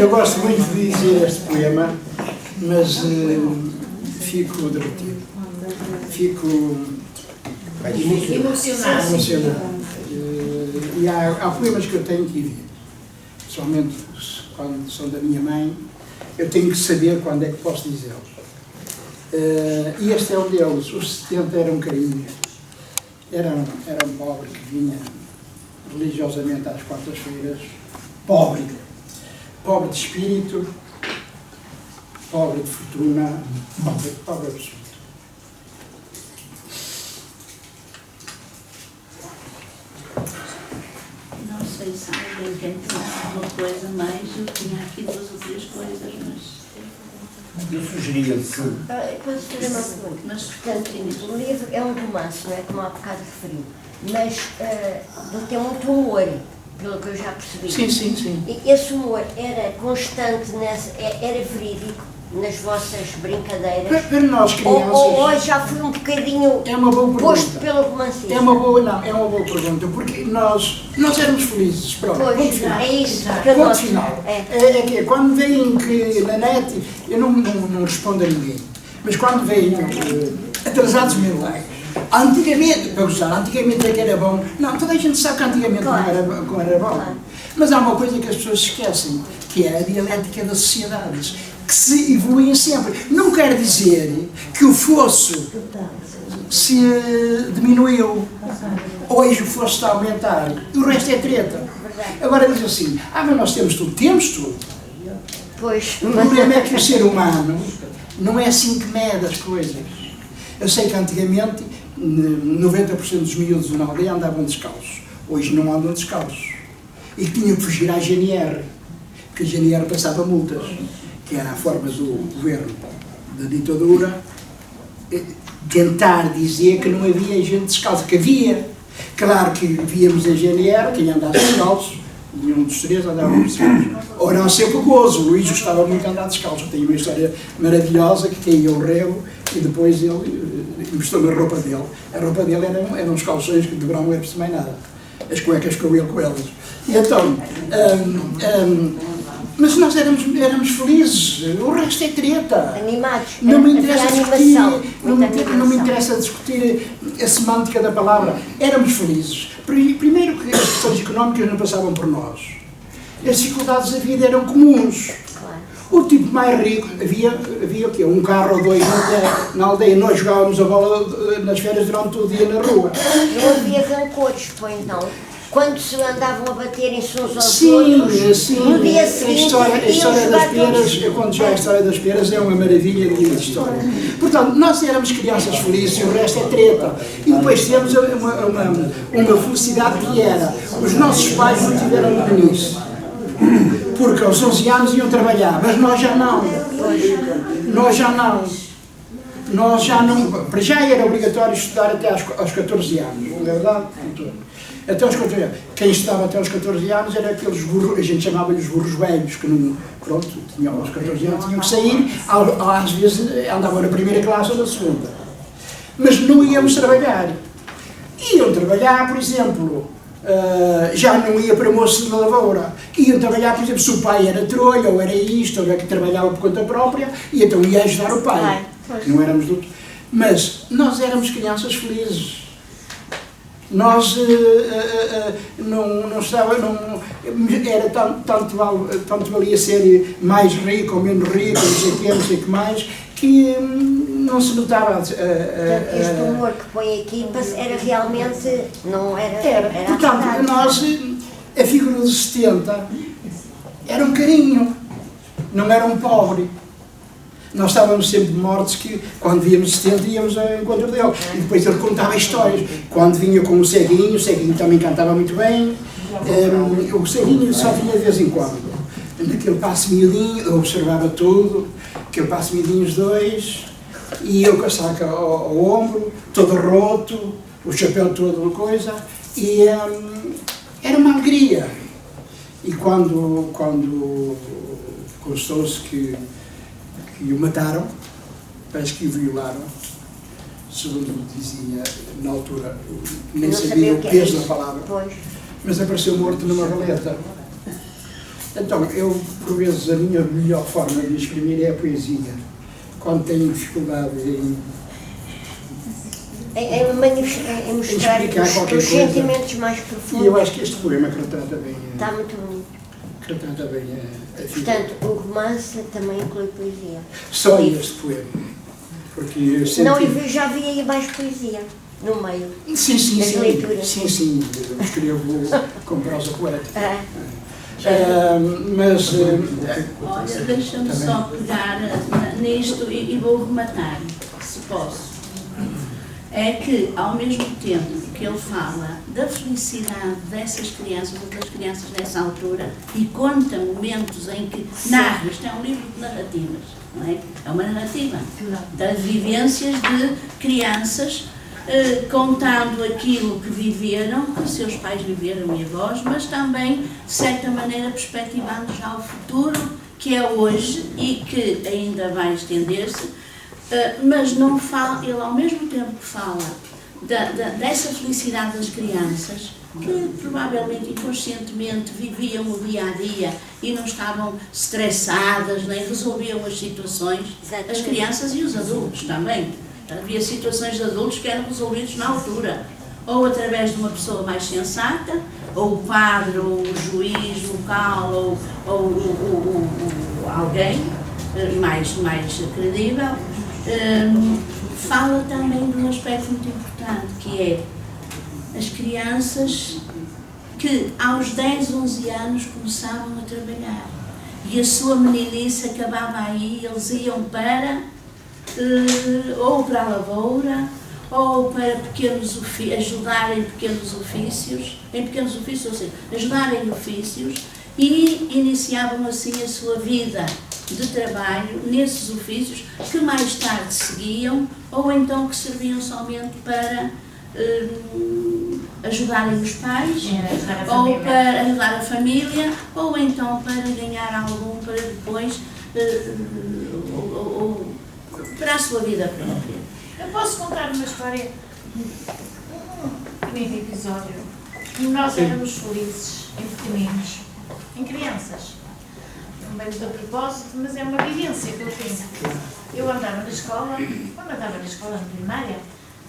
Eu gosto muito de dizer este poema, mas fico derretido. Fico emocionado. E há poemas que eu tenho que ir, somente quando são da minha mãe, eu tenho que saber quando é que posso dizê-los. E este é um deles. Os 70 eram um carinho. Era um pobre que vinha religiosamente às quartas-feiras, pobre de espírito, pobre de fortuna, pobre absoluto. Não sei se alguém quer dizer alguma coisa, mas eu tinha aqui 2 ou 3 coisas, mas... Eu sugeria que... Posso fazer uma pergunta? Mas, portanto, o livro é um romance, não é? Como há bocado referiu, mas ele tem muito humor, pelo que eu já percebi. Sim. E esse humor era constante, era verídico nas vossas brincadeiras? Para nós crianças... Ou já foi um bocadinho é uma boa posto pelo romancista? É uma boa pergunta, porque nós éramos felizes, pronto, pois, ponto final. É isso. Ponto final. É que quando veem que na net, eu não respondo a ninguém, mas quando veem atrasados mentais, antigamente é que era bom, não, toda a gente sabe que antigamente não era bom, mas há uma coisa que as pessoas esquecem, que é a dialética das sociedades, que se evoluem sempre. Não quer dizer que o fosso se diminuiu, hoje o fosso está a aumentar, e o resto é treta. Agora diz assim, mas nós temos tudo. Pois. O problema é que o ser humano não é assim que mede as coisas. Eu sei que antigamente 90% dos miúdos na aldeia andavam descalços, hoje não andam descalços, e que tinham que fugir à GNR, porque a GNR passava multas, que era a forma do governo da ditadura tentar dizer que não havia gente descalça, que havia. Claro que víamos a GNR, quem andasse descalço, nenhum dos 3 andava descalço. Ora, não sempre gozo, o Luís gostava muito de andar descalço. Tem uma história maravilhosa, que caiu o rego e depois ele emprestou-me a roupa dele. A roupa dele eram uns calções que de verão não era preciso mais nada. As cuecas que eu ia com elas. E então, mas nós éramos felizes, o resto é treta. Animados. Não me interessa discutir a semântica da palavra. Éramos felizes. Primeiro que as questões económicas não passavam por nós. As dificuldades da vida eram comuns. O tipo mais rico, havia o quê? Um carro ou 2 na aldeia. Nós jogávamos a bola nas férias durante todo o dia na rua. Não havia rancores, pois não? Quando se andavam a baterem-se uns aos outros, sim. No dia seguinte, a história das peras, eu conto já a história das peras, é uma maravilha de história. Portanto, nós éramos crianças felizes e o resto é treta. E depois temos uma felicidade que era, os nossos pais não tiveram meninice, porque aos 11 anos iam trabalhar, mas nós já não. Para já era obrigatório estudar até aos 14 anos, não é verdade? Até aos 14 anos. Quem estudava até aos 14 anos era aqueles burros, a gente chamava-lhes burros velhos, que não, pronto, tinham aos 14 anos, tinham que sair, às vezes andavam na primeira classe ou na segunda. Mas não íamos trabalhar. Iam trabalhar, por exemplo, já não ia para moço de lavoura. Iam trabalhar, por exemplo, se o pai era trolha, ou era isto, ou era que trabalhava por conta própria, e então ia ajudar o pai. Não éramos adultos. Mas nós éramos crianças felizes. Nós era tanto valia ser mais rico ou menos rico, não sei o que mais, que não se notava. Este humor que põe aqui era realmente, não era. Portanto, nós, a figura dos 70 era um carinho, não era um pobre. Nós estávamos sempre mortos que, quando víamos 70, íamos ao encontro dele. E depois ele contava histórias. Quando vinha com o ceguinho também cantava muito bem. O ceguinho só vinha de vez em quando. Naquele passo miudinho, eu observava tudo, aquele passo miudinho os dois, e eu com a saca ao ombro, todo roto, o chapéu todo coisa, e era uma alegria. E quando constou-se que o mataram, parece que o violaram, segundo dizia na altura, nem sabia o peso da palavra, mas apareceu morto numa valeta. Então, eu, por vezes, a minha melhor forma de escrever é a poesia. Quando tenho dificuldade em mostrar os sentimentos mais profundos. E eu acho que este poema que retrata bem, Está muito bonito. que retrata bem a vida. Portanto, o romance também inclui poesia. Só este poema. Porque eu sempre... Não, eu já vi aí mais poesia no meio. Sim, das leituras. sim, eu escrevo com prosa poética. Mas... Olha, deixa-me só pegar nisto e vou rematar, se posso. É que, ao mesmo tempo que ele fala da felicidade dessas crianças, das crianças nessa altura, e conta momentos em que narra, isto é um livro de narrativas, não é? É uma narrativa das vivências de crianças, contando aquilo que viveram, que seus pais viveram e avós, mas também, de certa maneira, perspectivando já o futuro, que é hoje e que ainda vai estender-se. Mas não fala, ele ao mesmo tempo que fala dessa felicidade das crianças, que provavelmente inconscientemente viviam o dia a dia e não estavam estressadas, nem resolviam as situações, as crianças e os adultos também. Havia situações de adultos que eram resolvidos na altura, ou através de uma pessoa mais sensata, ou o padre, ou o juiz local, ou alguém mais credível. Fala também de um aspecto muito importante, que é as crianças que aos 10, 11 anos começavam a trabalhar e a sua meninice acabava aí, eles iam para ou para a lavoura ou para ajudar em pequenos ofícios, ou seja, ajudar em ofícios, e iniciavam assim a sua vida de trabalho nesses ofícios que mais tarde seguiam, ou então que serviam somente para ajudarem os pais, ou para ajudar a família, ou então para ganhar algum para depois, ou para a sua vida própria. Eu posso contar uma história, um pequeno episódio. Nós éramos felizes em pequeninos, em crianças. Não bem de propósito, mas é uma vivência que eu tenho. Eu andava na escola, quando andava na escola na primária,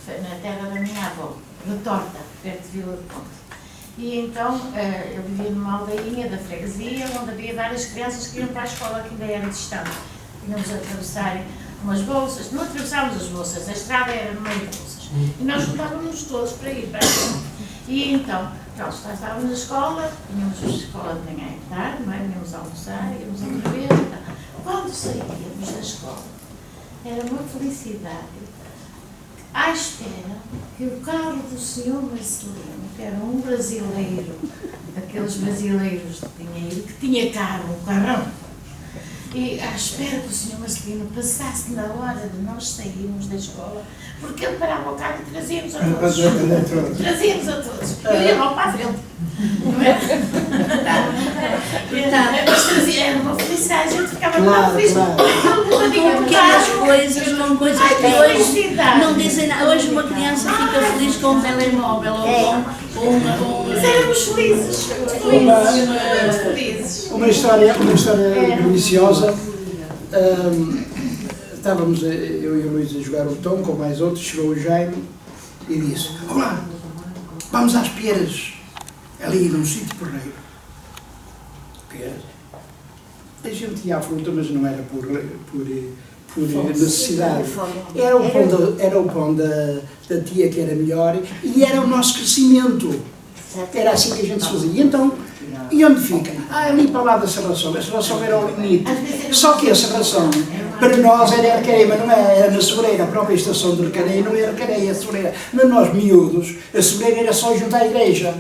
na terra da minha avó, no Torta, perto de Vila do Conde. E então eu vivia numa aldeinha da freguesia, onde havia várias crianças que iam para a escola, que ainda era distante. Tínhamos a atravessar umas bolsas, não atravessávamos as bolsas, a estrada era no meio de bolsas. E nós juntávamos todos para ir para a escola. E então, pronto, estávamos na escola, tínhamos a escola de manhã e tarde, não é? Íamos almoçar, íamos outra vez. Quando saíamos da escola, era uma felicidade à espera que o carro do senhor Marcelino, que era um brasileiro, daqueles brasileiros de dinheiro, que tinha carro, um carrão, e à espera que o senhor Marcelino passasse na hora de nós sairmos da escola, porque ele parava o carro e trazíamos a todos. Trazíamos a todos. Ele ia logo para a frente. Não é? Mas trazia, era uma felicidade, a gente ficava tão feliz. Com pequenas coisas, com coisas que hoje não dizem nada. Hoje uma criança fica feliz com um telemóvel ou com Mas éramos felizes. Felizes. Uma história deliciosa. Estávamos eu e a Luísa a jogar o tom com mais outros, chegou o Jaime e disse: olá, vamos às Pieiras, ali num sítio porreiro. Pieiras. A gente ia à fruta, mas não era por necessidade. Era o pão da tia que era melhor e era o nosso crescimento. Era assim que a gente se fazia. Então, e onde fica? Ali para lá da Serração. A Serração era o limite. Só que a Serração, para nós, era Arcareia, mas não era na Sobreira. A própria estação de Arcareia não era Arcareia, a Sobreira. Mas nós, miúdos, a Sobreira era só junto à igreja.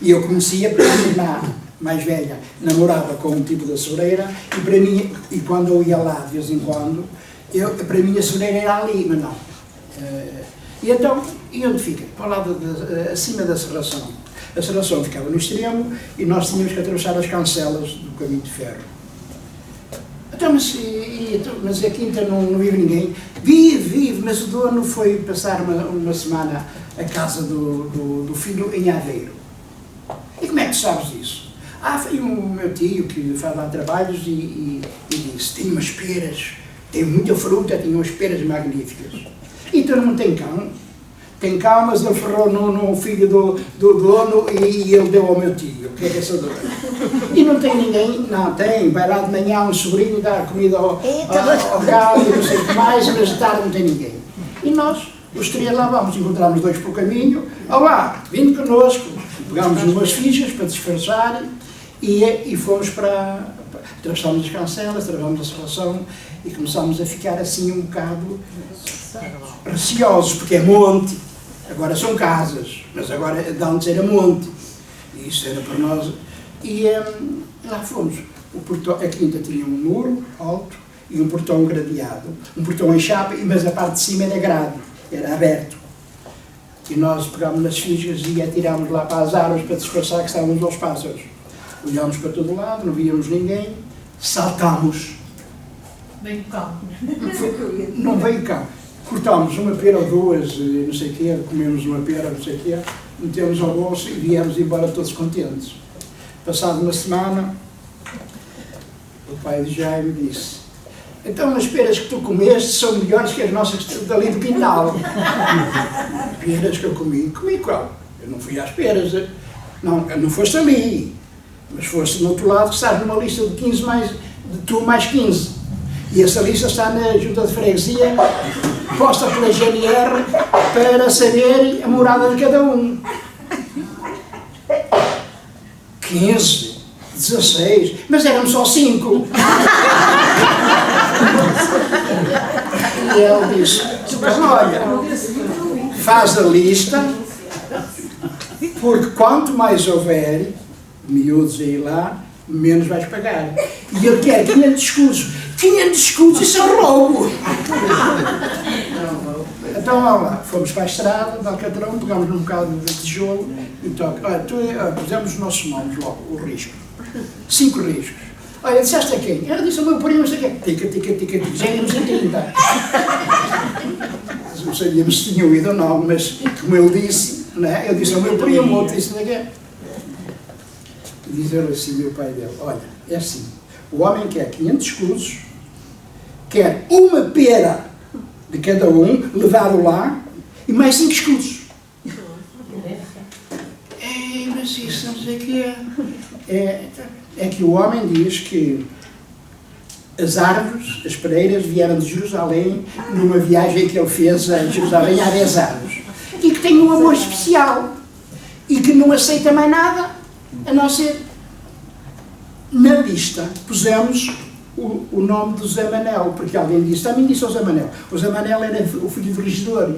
E eu conhecia, porque a minha irmã mais velha namorava com um tipo da Sobreira, e para mim, e quando eu ia lá de vez em quando, para mim a Sobreira era ali, mas não. E então, e onde fica? Para lá acima da Serração. A Serração ficava no extremo e nós tínhamos que atravessar as cancelas do caminho de ferro. Então, mas aqui então não vive ninguém. Vive, mas o dono foi passar uma semana à casa do filho em Aveiro. E como é que sabes isso? Foi o meu tio que faz lá trabalhos e disse, tem umas peras, tem muita fruta, tem umas peras magníficas. Então não tem cão. Tem cão, mas ele ferrou no filho do dono e ele deu ao meu tio, que é caçador. E não tem ninguém, não tem, vai lá de manhã um sobrinho dar comida ao gado e não sei o que mais, mas de tarde não tem ninguém. E nós, os três lá vamos, encontramos dois pelo caminho, olá, vindo connosco, pegámos umas fichas para disfarçar e fomos atravessámos as cancelas, atravessámos a serração e começámos a ficar assim um bocado receosos, porque é monte, agora são casas, mas agora de antes era monte, e isso era para nós, e lá fomos. A quinta tinha um muro alto e um portão gradeado, um portão em chapa, mas a parte de cima era grade, era aberto. E nós pegámos nas fichas e atirámos lá para as árvores para disfarçar que estávamos aos pássaros. Olhámos para todo lado, não víamos ninguém, saltámos. Veio cão. Não veio cá. Cortámos uma pera ou duas, não sei o quê, comemos uma pera, não sei o quê, metemos ao bolso e viemos embora todos contentes. Passado uma semana, o pai de Jaime disse, então as peras que tu comeste são melhores que as nossas dali do quintal. Peras que eu comi qual? Eu não fui às peras, não foste ali, mas foste no outro lado que estás numa lista de 15 mais, de tu mais 15. E essa lista está na junta de freguesia, posta pela GNR para saber a morada de cada um. 15, 16, mas éramos só 5. E ele disse, mas olha, faz a lista, porque quanto mais houver miúdos aí lá, menos vais pagar. E ele quer 500 escudos. 500 escudos, isso é um roubo! Então, lá, fomos para a estrada de Alcatrão, pegámos num bocado de tijolo e pusemos os nossos nomes logo, o risco. 5 riscos. Olha, disseste a quem? Eu disse ao meu primo, não sei o quê. Tica, já íamos em 30. Não sabíamos se tinham ido ou não, mas como ele disse, né? Eu disse ao meu primo, outro disse, não sei o quê. E diz-lhe assim, meu pai dele, olha, é assim, o homem quer 500 escudos, quer uma pera de cada um, levado lá, e mais 5 escudos. Mas isso não sei o que é que o homem diz que as árvores, as pereiras, vieram de Jerusalém numa viagem que ele fez a Jerusalém há 10 anos. E que tem um amor especial. E que não aceita mais nada, a não ser... Na lista pusemos o nome do Zé Manel, porque alguém disse, também disse ao Zé Manel. O Zé Manel era o filho do regidor.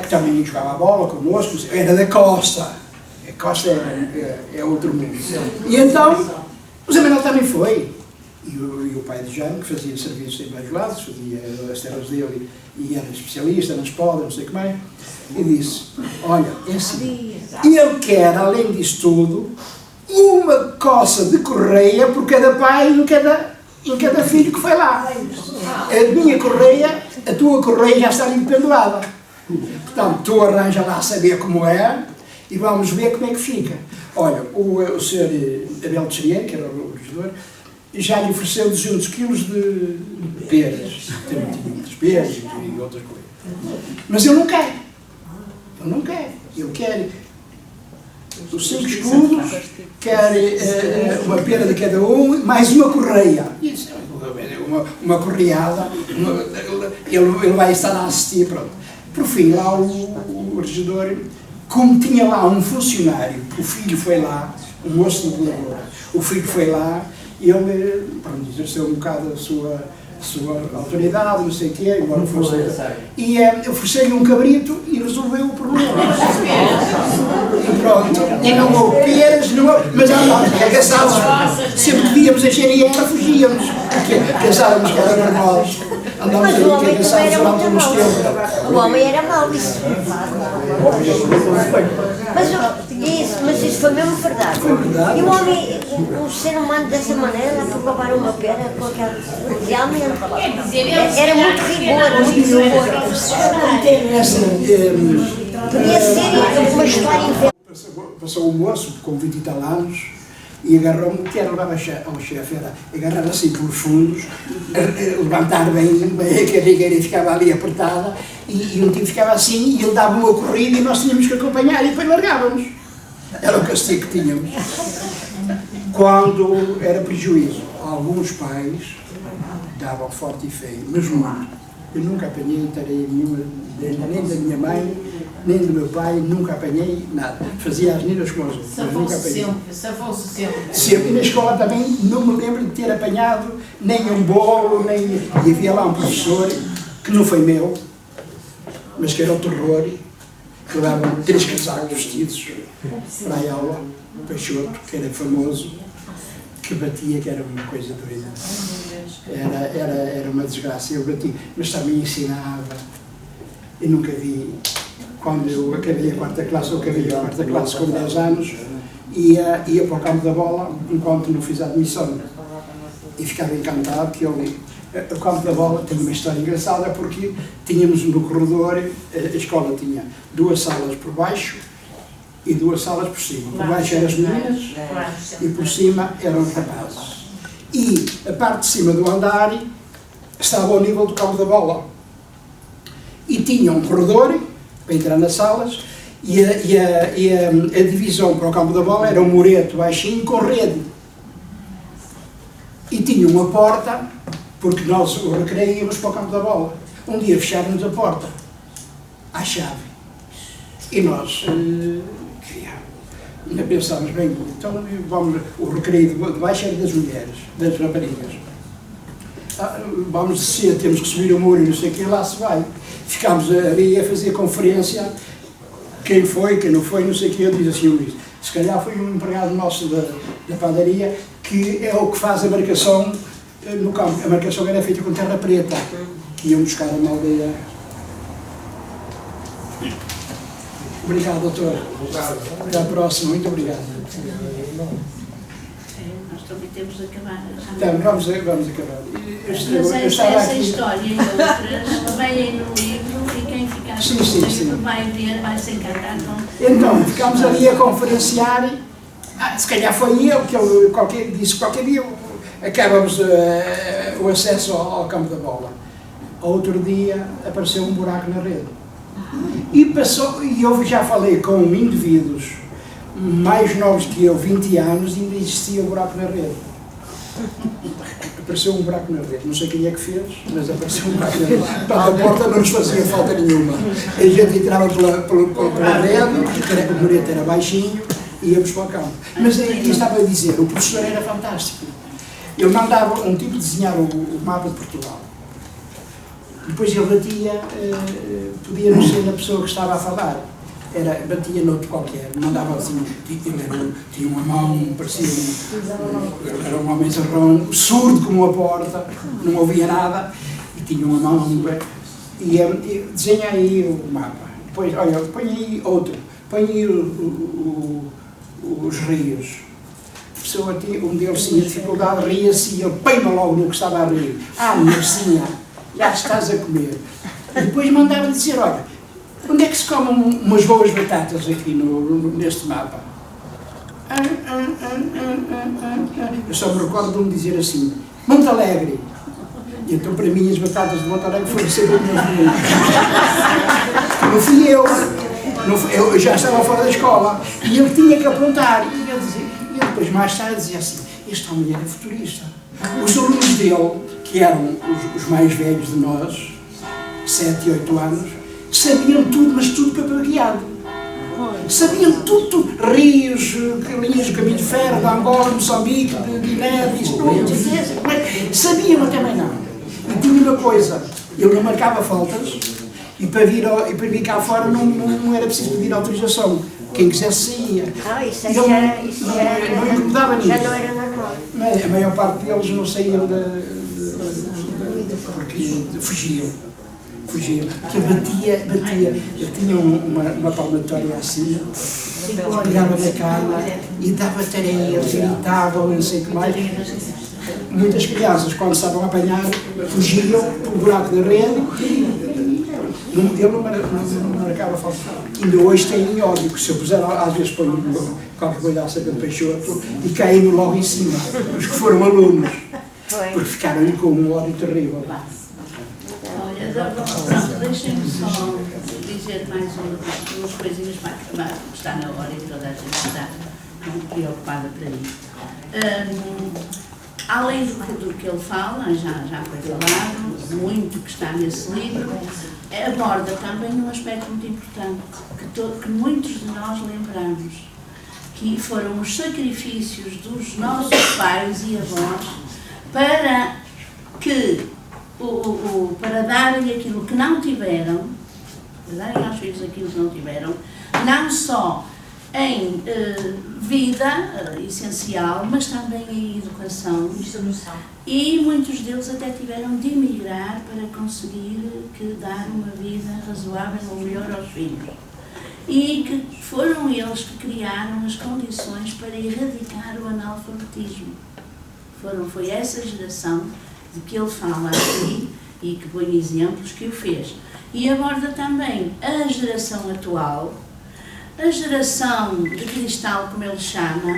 Que também jogava a bola connosco, era da Costa. A Costa é outro mundo. E então, o Zé Manel também foi. E o pai de Jaime, que fazia serviços em vários lados, fazia as terras dele e era especialista nas podas, não sei o que mais, e disse, olha, é assim, ele quer, além disso tudo, uma coça de correia por cada pai em cada filho que foi lá. A minha correia, a tua correia já está ali pendurada. Portanto, tu arranja lá a saber como é e vamos ver como é que fica. Olha, o senhor Abel Teixeira, que era o regidor, já lhe ofereceu 200 quilos de peras. Tem muitas peras e outras coisas. Mas ele não quer. Ele não quer. Ele quer os 5 escudos, quer uma pera de cada um, mais uma correia. Isso é uma correada, ele vai estar a assistir, pronto. Por fim, lá o regidor, como tinha lá um funcionário, o filho foi lá, um moço de labor, o filho foi lá, e ele, pronto, exerceu um bocado a sua autoridade, não sei o quê, embora fosse... E ofereceu-lhe um cabrito e resolveu o problema. E pronto, e não houve peras, mas andávamos agaçados, sempre que víamos a GNR fugíamos, pensávamos que era nós. Mas o homem também era muito mau. O homem era mau, isso. Mas isso foi mesmo verdade. E o homem, um ser humano dessa maneira, por roubar uma pera com aquela... Realmente, era muito rigor, muito rigor. Podia ser uma história inventada. passou um moço com 20 e tal anos e agarrou-me, o que era levar ao chefe, era agarrar assim pelos fundos, levantar bem a carreira e ficava ali apertada, e um tipo ficava assim, e ele dava uma corrida e nós tínhamos que acompanhar e depois largávamos. Era o castigo que tínhamos. Quando era prejuízo, alguns pais davam forte e feio, mas muito. Eu nunca apanhei tarefa nenhuma, nem da minha mãe, nem do meu pai, nunca apanhei nada. Fazia as neiras com os outros, mas nunca apanhei. Safou-se sempre. Sempre. E na escola também não me lembro de ter apanhado nem um bolo, nem... E havia lá um professor, que não foi meu, mas que era o terror, que dava 3 casacos vestidos para a aula, o Peixoto, que era famoso, que batia, que era uma coisa doida. Era uma desgraça, eu bati, mas também ensinava. Eu nunca vi, quando eu acabei a 4ª classe, eu acabei a 4ª classe com 10 anos, ia para o campo da bola, enquanto não fiz a admissão. E ficava encantado que o campo da bola tem uma história engraçada, porque tínhamos no corredor, a escola tinha 2 salas por baixo e 2 salas por cima. Por baixo eram as meninas e por cima eram os rapazes. E a parte de cima do andar estava ao nível do campo da bola. E tinha um corredor para entrar nas salas e a divisão para o campo da bola era um mureto baixinho com rede. E tinha uma porta, porque nós o recreio íamos para o campo da bola. Um dia fecharam-nos a porta, à chave. E nós ainda pensámos, bem, então vamos, o recreio de baixo era das mulheres, das raparigas. Vamos descer, temos que subir o muro e não sei o que, lá se vai. Ficámos ali a fazer conferência, quem foi, quem não foi, não sei o que, eu disse assim, Luís, se calhar foi um empregado nosso da padaria, que é o que faz a marcação no campo. A marcação era feita com terra preta, que iam buscar uma aldeia. Obrigado, doutor. Até a próxima, muito obrigado. Nós também temos de acabar. Então, vamos acabar. Mas essa história e outras vêm no livro e quem ficar com o livro vai ver, vai se encantar com... Então, ficámos ali a conferenciar. Se calhar foi ele que ele disse qualquer dia acabamos o acesso ao campo da bola. Outro dia apareceu um buraco na rede. E eu já falei com indivíduos mais novos que eu, 20 anos, e ainda existia um buraco na rede. Apareceu um buraco na rede. Não sei quem é que fez, mas apareceu um buraco na rede. A porta não nos fazia falta nenhuma. A gente entrava pela rede, o murete era baixinho, e íamos para o campo. Mas eu estava a dizer, o professor era fantástico. Ele mandava um tipo desenhar o mapa de Portugal. Depois ele batia, podia não ser a pessoa que estava a falar, batia noutro qualquer, mandava assim, ele tinha uma mão, parecia era um homem zarrão, surdo como uma porta, não ouvia nada, e tinha uma mão, e desenha aí o mapa. Depois, olha, põe aí outro, põe aí os rios. A pessoa, um deles tinha dificuldade, ria-se e ele põe-me logo no que estava a rir. Marcinha, já estás a comer. E depois mandava dizer, olha, onde é que se comem umas boas batatas aqui neste mapa? Eu só me recordo de me dizer assim, Monte Alegre. E então para mim as batatas de Monte Alegre foram sempre os meus meninos. Não fui eu já estava fora da escola. E ele tinha que apontar. E ele depois mais tarde dizia assim, este homem era futurista. Os alunos dele, que eram os mais velhos de nós, 7 e 8 anos, sabiam tudo, mas tudo papagueado. Sabiam tudo, rios, linhas de caminho de ferro, de Angola, de Moçambique, de Guiné, sabiam, mas também não. E tinha uma coisa, ele não marcava faltas, e para vir cá fora não era preciso pedir autorização. Quem quisesse saía. Não incomodava ninguém. Já não era normal. A maior parte deles não saíam porque fugiam. Porque batia. Eu tinha uma palmatória assim, pegava na cama e dava tareias, gritavam, não sei o que mais. Muitas crianças, quando estavam a apanhar, fugiam pelo buraco da rede Ele não marcava falta. Ainda hoje tem ódio, que se eu puser, às vezes ponho qualquer coisa acerca do Peixoto e caem logo em cima, os que foram alunos, porque ficaram com um ódio terrível. Olha, deixem-me só dizer mais umas coisinhas para acabar, porque está na hora e toda a gente está preocupada para isso. Além do que ele fala, já foi falado, muito que está nesse livro, aborda também um aspecto muito importante, que muitos de nós lembramos, que foram os sacrifícios dos nossos pais e avós para darem aquilo que não tiveram, para darem aos filhos aquilo que não tiveram, não só em vida essencial, mas também em educação. E muitos deles até tiveram de emigrar para conseguir dar uma vida razoável ou melhor aos filhos. E que foram eles que criaram as condições para erradicar o analfabetismo. Foi essa geração de que ele fala aqui e que põe exemplos que o fez. E aborda também a geração atual, a geração de cristal, como ele chama,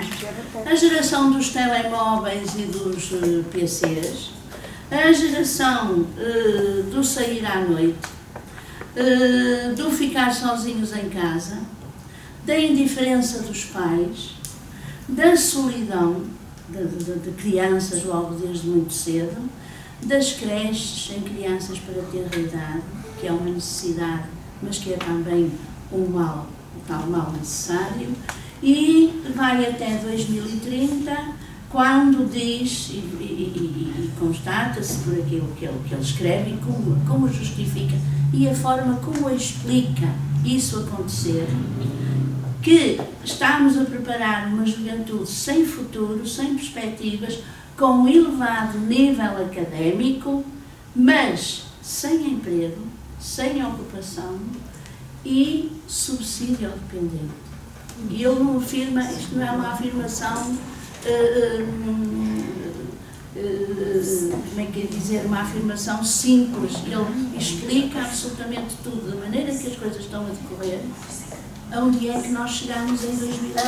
a geração dos telemóveis e dos PCs, a geração do sair à noite, do ficar sozinhos em casa, da indiferença dos pais, da solidão de crianças logo desde muito cedo, das creches em crianças para ter idade, que é uma necessidade, mas que é também um mal, tal mal necessário, e vai até 2030, quando diz e constata-se por aquilo que ele escreve e como justifica e a forma como explica isso acontecer, que estamos a preparar uma juventude sem futuro, sem perspectivas, com um elevado nível académico, mas sem emprego, sem ocupação e subsídio ao dependente. E ele não afirma, isto não é uma afirmação, como é que é dizer, uma afirmação simples. Ele explica absolutamente tudo, da maneira que as coisas estão a decorrer, aonde é que nós chegamos em 2030.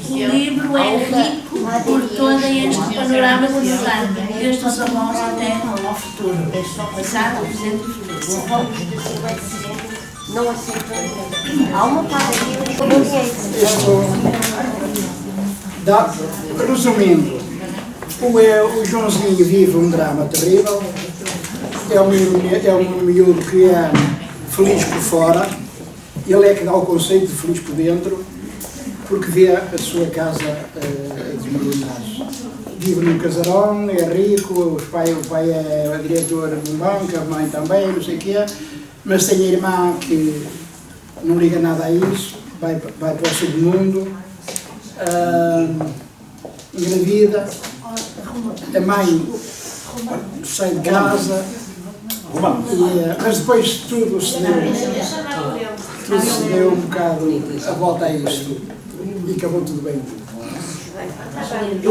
O livro é rico por todo este panorama que nos dá, desde os avós até ao futuro, passado, presente e futuro. Não aceitou. Há uma parte resumindo, o Joãozinho vive um drama terrível. É um miúdo que é feliz por fora, ele é que dá o conceito de feliz por dentro, porque vê a sua casa desmoronar. Vive num casarão, é rico, o pai é diretor de um banco, a mãe também, não sei o quê, mas tem a irmã que não liga nada a isso, vai para o submundo, engravida, a mãe sai de casa. Mas depois tudo se deu um bocado a volta a isto e acabou tudo bem.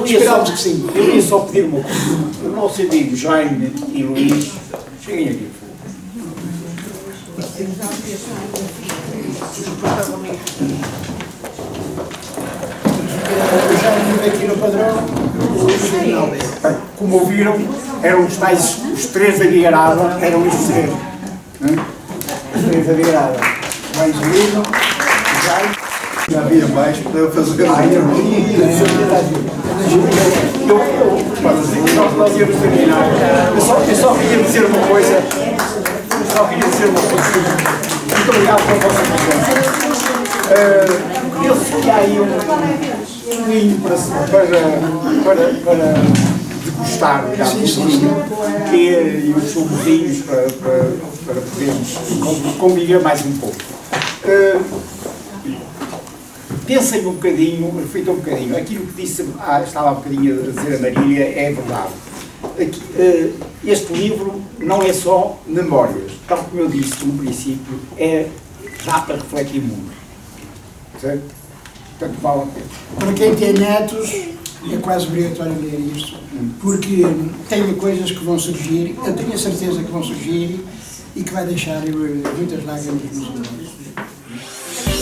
Esperamos que sim. Eu ia só pedir uma coisa. O nosso amigo Jaime e Luís, cheguem aqui. O Jaime aqui no padrão, como ouviram, eram os tais, os três da Vigarada, eram estes três. Os três da Vigarada. Mais o Lino, o Jaime. Já havia mais para fazer. Nós íamos terminar. Eu só queria dizer uma coisa. Muito obrigado pela vossa presença. Penso que há aí um vinho para degustar, digamos, e os sumozinhos para podermos conviver mais um pouco. Pensem um bocadinho, reflitam um bocadinho, aquilo que disse, estava há um bocadinho a dizer a Marília, é verdade. Este livro não é só memórias, tal como eu disse no princípio, dá para refletir muito. Certo? Portanto, vale a pena. Para quem tem netos, é quase obrigatório ler isto, porque tem coisas que vão surgir, eu tenho a certeza que vão surgir e que vai deixar muitas lágrimas nos olhos.